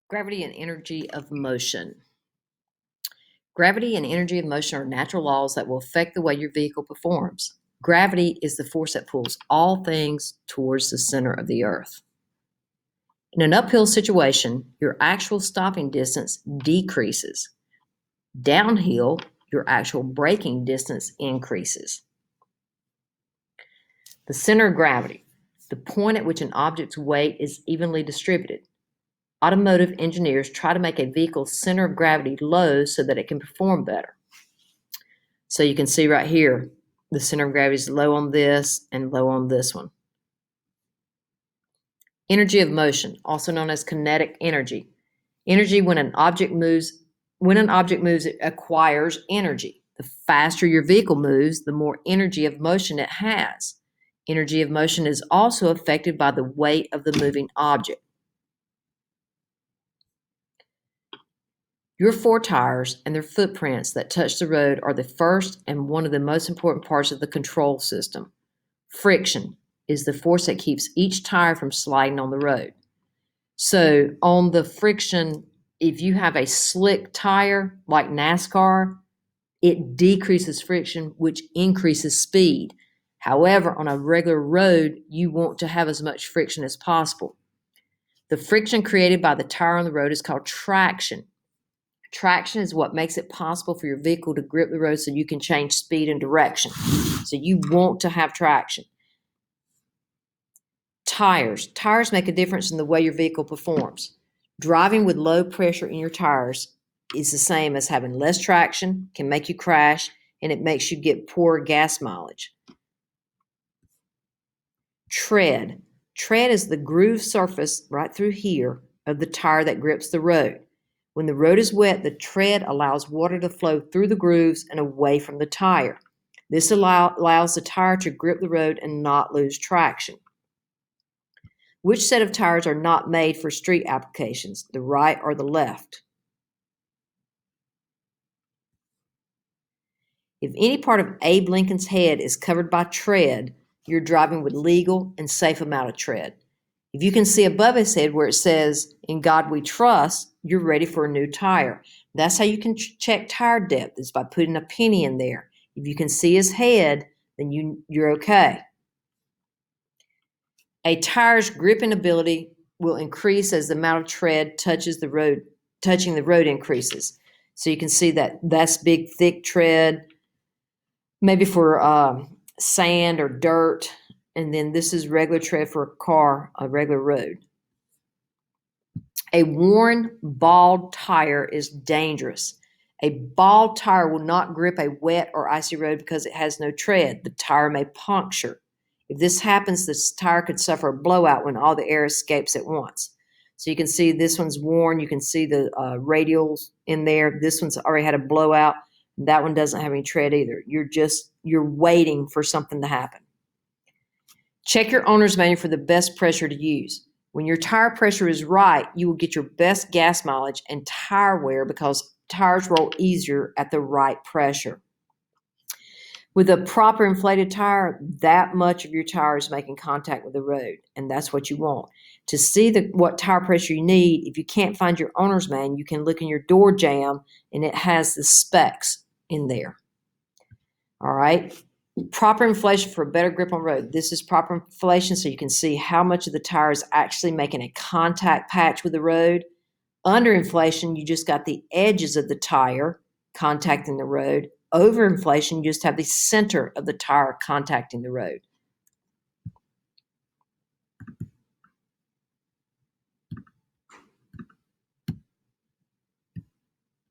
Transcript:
Gravity and energy of motion. Gravity and energy of motion are natural laws that will affect the way your vehicle performs. Gravity is the force that pulls all things towards the center of the earth. In an uphill situation, your actual stopping distance decreases. Downhill, your actual braking distance increases. The center of gravity, the point at which an object's weight is evenly distributed. Automotive engineers try to make a vehicle's center of gravity low so that it can perform better. So you can see right here, the center of gravity is low on this and low on this one. Energy of motion, also known as kinetic energy. Energy when an object moves, it acquires energy. The faster your vehicle moves, the more energy of motion it has. Energy of motion is also affected by the weight of the moving object. Your four tires and their footprints that touch the road are the first and one of the most important parts of the control system. Friction is the force that keeps each tire from sliding on the road. So on the friction, if you have a slick tire like NASCAR, it decreases friction, which increases speed. However, on a regular road, you want to have as much friction as possible. The friction created by the tire on the road is called traction. Traction is what makes it possible for your vehicle to grip the road so you can change speed and direction. So you want to have traction. Tires. Tires make a difference in the way your vehicle performs. Driving with low pressure in your tires is the same as having less traction, can make you crash, and it makes you get poor gas mileage. Tread. Tread is the groove surface right through here of the tire that grips the road. When the road is wet, the tread allows water to flow through the grooves and away from the tire. This allows the tire to grip the road and not lose traction. Which set of tires are not made for street applications, the right or the left? If any part of Abe Lincoln's head is covered by tread, you're driving with legal and safe amount of tread. If you can see above his head where it says, "In God We Trust," you're ready for a new tire. That's how you can check tire depth, is by putting a penny in there. If you can see his head, then you're okay. A tire's gripping ability will increase as the amount of tread touching the road increases. So you can see that that's big, thick tread, maybe for sand or dirt, and then this is regular tread for a car, a regular road. A worn, bald tire is dangerous. A bald tire will not grip a wet or icy road because it has no tread. The tire may puncture. If this happens, this tire could suffer a blowout when all the air escapes at once. So you can see this one's worn. You can see the radials in there. This one's already had a blowout. That one doesn't have any tread either. You're waiting for something to happen. Check your owner's manual for the best pressure to use. When your tire pressure is right, you will get your best gas mileage and tire wear because tires roll easier at the right pressure. With a proper inflated tire, that much of your tire is making contact with the road, and that's what you want. To see what tire pressure you need, if you can't find your owner's manual, you can look in your door jamb, and it has the specs in there. All right. Proper inflation for a better grip on road. This is proper inflation so you can see how much of the tire is actually making a contact patch with the road. Under inflation, you just got the edges of the tire contacting the road. Over inflation, you just have the center of the tire contacting the road.